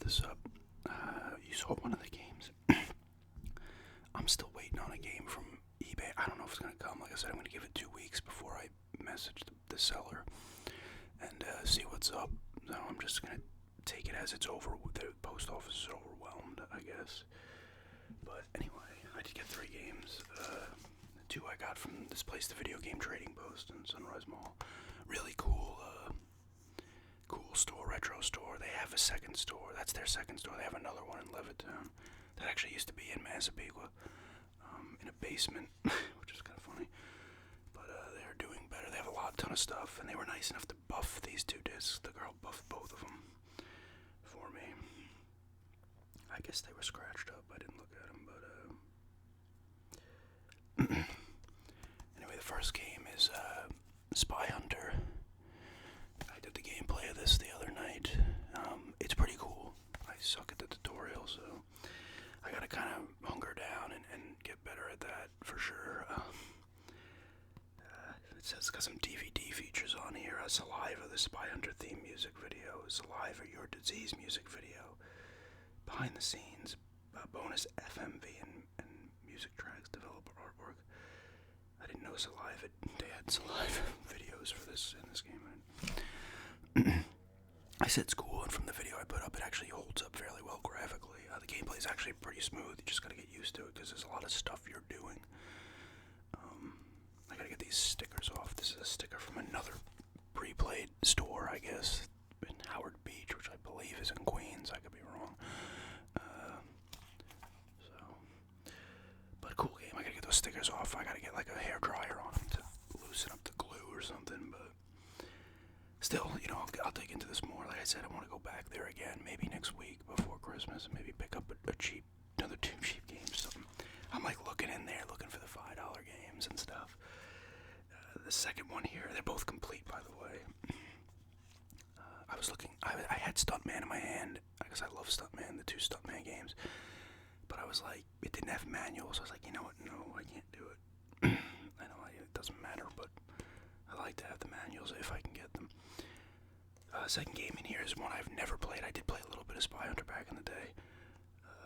this up. You saw one of the games. I'm still waiting on a game from eBay. I don't know if it's going to come. Like I said, I'm going to give it 2 weeks before I message the seller and see what's up. So I'm just going to take it as it's over. The post office is overwhelmed, I guess. But anyway, I did get 3 games. 2 I got from this place, the Video Game Trading Post in Sunrise Mall. Really cool, cool store, retro store. They have a second store. That's their second store. They have another one in Levittown that actually used to be in Massapequa, in a basement, which is kind of funny. But they're doing better. They have a ton of stuff, and they were nice enough to buff these 2 discs. The girl buffed both of them for me. I guess they were scratched up. I didn't look at them, but anyway, the first game is Spy Hunter. I did the gameplay of this the other night. It's pretty cool. I suck at the tutorial, so I gotta kind of hunker down and get better at that for sure. It says it's got some DVD features on here. Saliva, the Spy Hunter theme music video. Saliva, Your Disease music video. Behind the scenes, bonus FMV and music tracks, developer artwork. I didn't know Saliva, they had Saliva videos for this in this game. I said it's cool, and from the video I put up, it actually holds up fairly well graphically. The gameplay is actually pretty smooth. You just gotta get used to it because there's a lot of stuff you're doing. I gotta get these stickers off. This is a sticker from another pre-played store, I guess, in Howard Beach, which I believe is in Queens. I could be wrong. But cool game. I gotta get those stickers off. I gotta get like a hair dryer on them to loosen up the glue or something. But still, you know, I'll dig into this more. Like I said, I want to go back there again, maybe next week before Christmas, and maybe pick up another 2 cheap games. Something. I'm like looking in there, looking for the $5 games and stuff. The second one here, they're both complete, by the way. I was looking. I had Stuntman in my hand because I love Stuntman, the 2 Stuntman games. But I was like, it didn't have manuals. I was like, you know what? No, I can't do it. I know it doesn't matter, but I like to have the manuals if I can get them. Second game in here is one I've never played. I did play a little bit of Spy Hunter back in the day.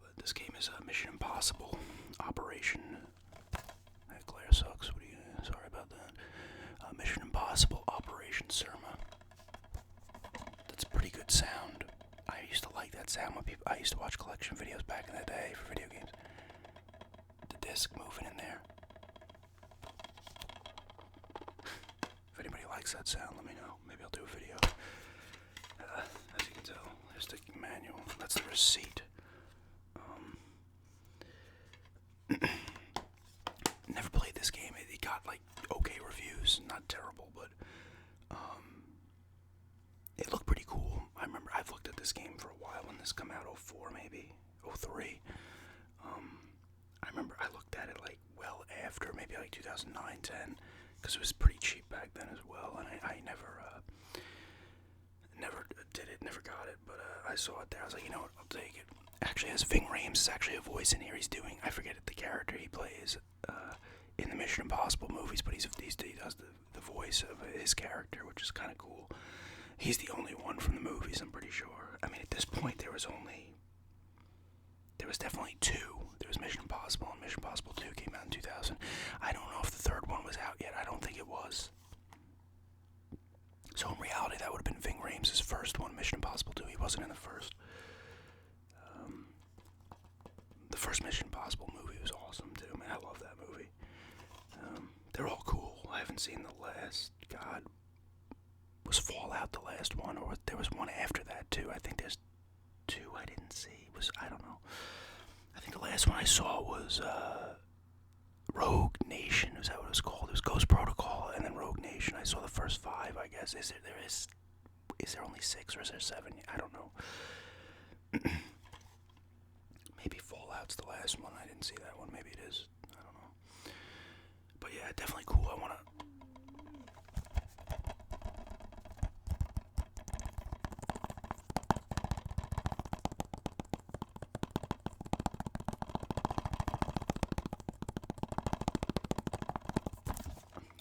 But this game is Mission Impossible Operation. That glare sucks. Sorry about that. Mission Impossible Operation Surma. That's a pretty good sound. I used to like that sound when I used to watch collection videos back in the day for video games. The disc moving in there. If anybody likes that sound, let me know. Maybe I'll do a video. As you can tell, there's the manual. That's the receipt. Never played this game. It got like okay reviews, not terrible, but it looked pretty cool. I remember I've looked at this game for a while when this came out, 04 maybe, 03. I remember I looked at it like well after, maybe like 2009, 10, because it was pretty cheap back then as well, and I never did it, never got it, but I saw it there. I was like, you know what, I'll take it. Actually, has Ving Rhames is actually a voice in here. He's doing, I forget the character he plays in the Mission Impossible movies, but he does the voice of his character, which is kind of cool. He's the only one from the movies, I'm pretty sure. I mean, at this point, there was definitely 2. There was Mission Impossible, and Mission Impossible 2 came out in 2000. I don't know if the third one was out yet. I don't think it was. So in reality, that would have been Ving Rhames' first one, Mission Impossible 2. He wasn't in the first. The first Mission Impossible movie was awesome, too. Man, I love that movie. They're all cool. I haven't seen the last. God, was Fallout the last one, or there was one after that too? I think there's 2 I didn't see. I don't know. I think the last one I saw was Rogue Nation. Is that what it was called? It was Ghost Protocol and then Rogue Nation. I saw the first 5, I guess. Is there only 6 or is there 7? I don't know. Maybe Fallout's the last one. I didn't see that one. Maybe it is. I don't know. But yeah, definitely cool. I want to.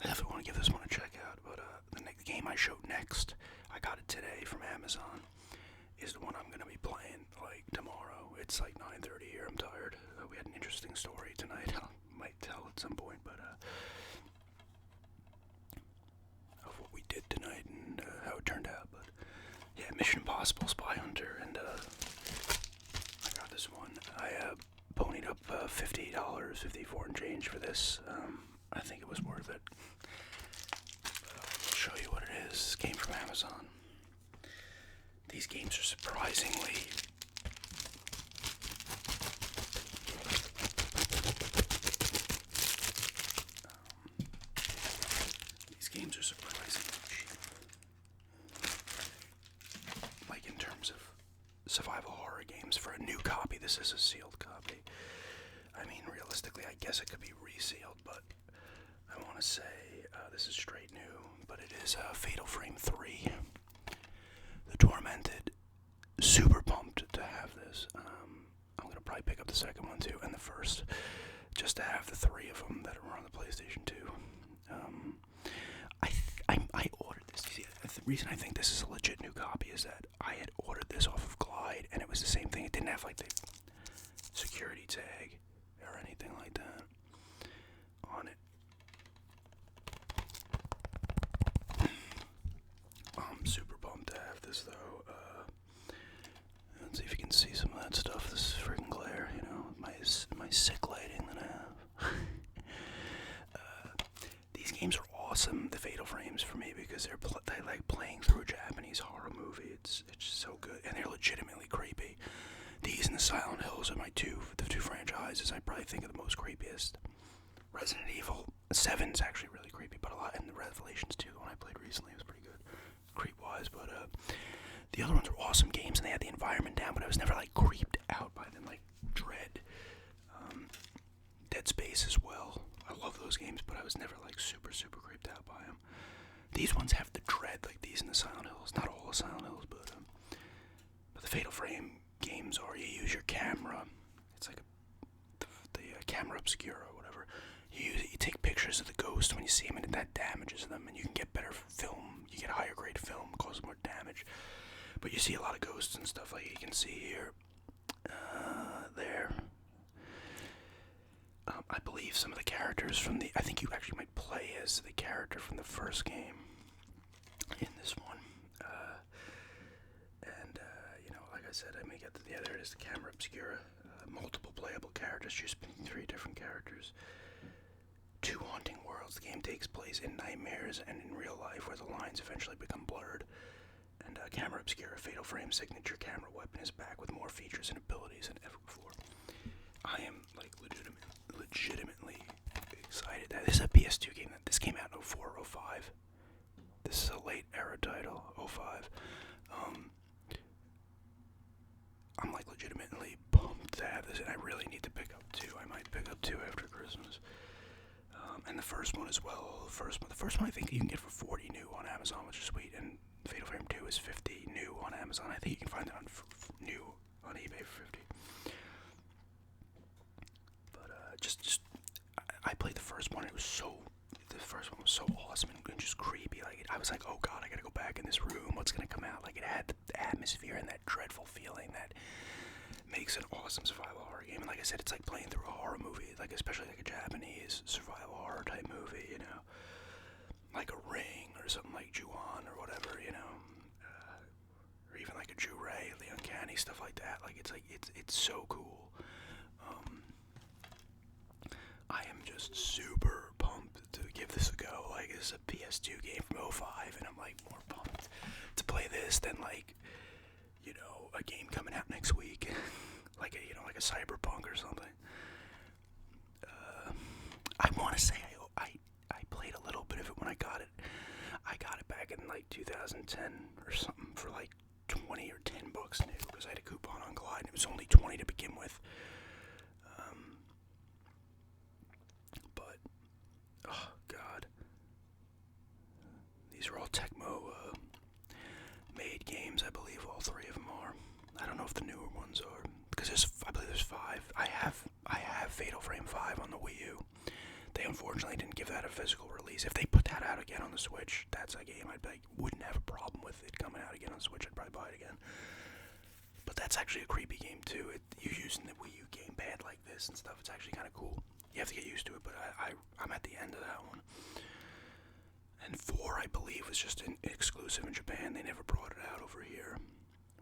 I definitely want to give this one a check out. But the game I showed next, I got it today from Amazon, is the one I'm going to be playing. Like, interesting story tonight. I might tell at some point, but of what we did tonight and how it turned out. But yeah, Mission Impossible Spy Hunter, and I got this one. I ponied up $50, 54 and change for this. I think it was worth it. But I'll show you what it is. This came from Amazon. These games are surprisingly cheap. Like in terms of survival horror games, for a new copy, this is a sealed copy. I mean, realistically, I guess it could be resealed, but I want to say this is straight new, but it is Fatal Frame 3. The Tormented. Super pumped to have this. I'm going to probably pick up the second one too, and the first, just to have the three of them that are on the PlayStation 2. I ordered this. See, the reason I think this is a legit new copy is that I had ordered this off of Glide, and it was the same thing. It didn't have like the security tag or anything like that on it. I'm super pumped to have this though. Let's see if you can see some of that stuff. This is freaking glare, you know, my sick lighting that I have. These games are awesome, the Fatal Frames, for me, because they like playing through a Japanese horror movie. It's just so good, and they're legitimately creepy. These and the Silent Hills are the two franchises I probably think are the most creepiest. Resident Evil 7's actually really creepy, but a lot, and the Revelations 2, the one I played recently, was pretty good, creep-wise, but the other ones were awesome games, and they had the environment down, but I was never like creeped out by them, like Dread, Dead Space as well. I love those games, but I was never like super creeped out by them. These ones have the dread, like these in the Silent Hills. Not all the Silent Hills, but the Fatal Frame games are, you use your camera. It's like the camera obscura or whatever. You take pictures of the ghosts when you see them, and that damages them, and you can get better film. You get higher grade film, causes more damage. But you see a lot of ghosts and stuff, like you can see here, there. I believe some of the characters from I think you actually might play as the character from the first game in this one. You know, like I said, I may get to there it is, the camera obscura. Multiple playable characters, choose 3 different characters. 2 haunting worlds. The game takes place in nightmares and in real life, where the lines eventually become blurred. And camera obscura, Fatal Frame signature camera weapon, is back with more features and abilities than ever before. I am like legitimately excited that this is a PS2 game. This came out in 04 or 05. This is a late era title, 05. I'm like legitimately pumped to have this, and I really need to pick up 2. I might pick up 2 after Christmas. And the first one as well. The first one I think you can get for 40 new on Amazon, which is sweet, and Fatal Frame 2 is 50 new on Amazon. I think you can find it on new on eBay for 50. I played the first one. The first one was so awesome and just creepy. Like, I was like, oh god, I gotta go back in this room. What's gonna come out? Like, it had the atmosphere and that dreadful feeling that makes an awesome survival horror game. And like I said, it's like playing through a horror movie, like especially like a Japanese survival horror type movie, you know, like a Ring or something like Ju-On or whatever, you know, or even like a Ju-Ray, the Uncanny, stuff like that. Like, it's so cool. I am just super pumped to give this a go. Like, this is a PS2 game from 05, and I'm like more pumped to play this than like, you know, a game coming out next week, like a Cyberpunk or something. I want to say I played a little bit of it when I got it. I got it back in like 2010 or something for like 20 or 10 bucks new, because I had a coupon on Glide and it was only 20 to begin with. But oh god, these are all Tecmo made games. I believe all 3 of them are. I don't know if the newer ones are, because I believe there's 5. I have Fatal Frame 5 on the Wii U. They unfortunately didn't give that a physical release. If they put that out again on the Switch, that's a game wouldn't have a problem with it coming out again on the Switch. I'd probably buy it again. But that's actually a creepy game too. You're using the Wii U game gamepad like this and stuff. It's actually kind of cool. You have to get used to it, but I'm at the end of that one. And 4, I believe, was just exclusive in Japan. They never brought it out over here,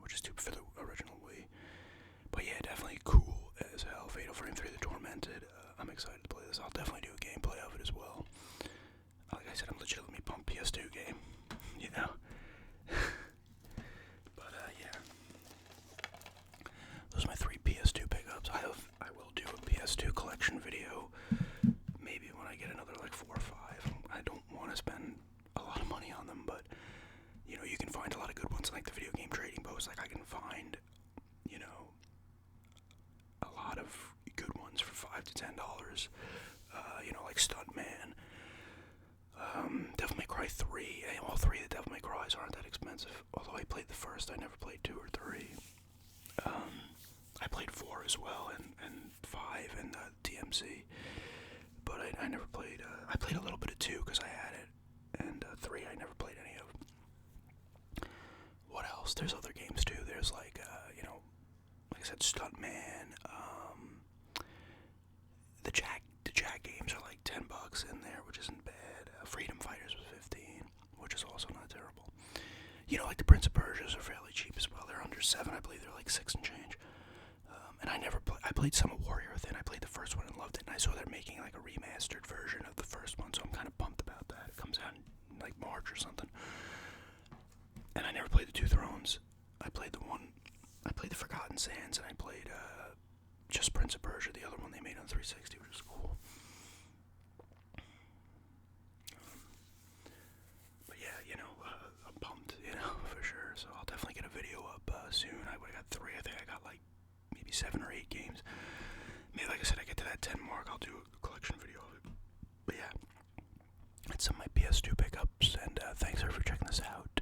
which is stupid for the original Wii. But yeah, definitely cool as hell. Fatal Frame 3: The Tormented. I'm excited to play this. I'll definitely do a gameplay of it as well. Like I said, I'm legitimately pumped PS2 game, you know. But yeah, those are my 3 PS2 pickups. I will do a PS2 collection video, maybe when I get another like 4 or 5. I don't want to spend a lot of money on them, but you know, you can find a lot of good ones like the video game trading post. Like I can find, you know, a lot of good ones for $5 to $10. You know, like Stuntman, Devil May Cry 3. All 3 of the Devil May Cries aren't that expensive. Although I played the first, I never played 2 or 3. I played 4 as well, and 5 and DMC. But I never played. I played a little bit of 2 because I had it, and 3 I never played any of. What else? There's other games too. There's like you know, like I said, Stuntman. The Jack games are like $10 in there, which isn't bad. Freedom Fighters was 15, which is also not terrible. You know, like the Prince of Persias are fairly cheap as well. They're under 7, I believe. They're like 6 and change. And I played some of Warrior Within. I played the first one and loved it. And I saw they're making like a remastered version of the first one, so I'm kind of pumped about that. It comes out in like March or something. And I never played the Two Thrones. I played the Forgotten Sands, and I played just Prince of Persia, the other one they made on 360, which is cool. But yeah, you know, I'm pumped, you know, for sure. So I'll definitely get a video up soon. I would have got 3. I think I got like maybe 7 or 8 games. Maybe, like I said, I get to that 10 mark, I'll do a collection video of it. But yeah, that's some of my PS2 pickups, and thanks for checking this out.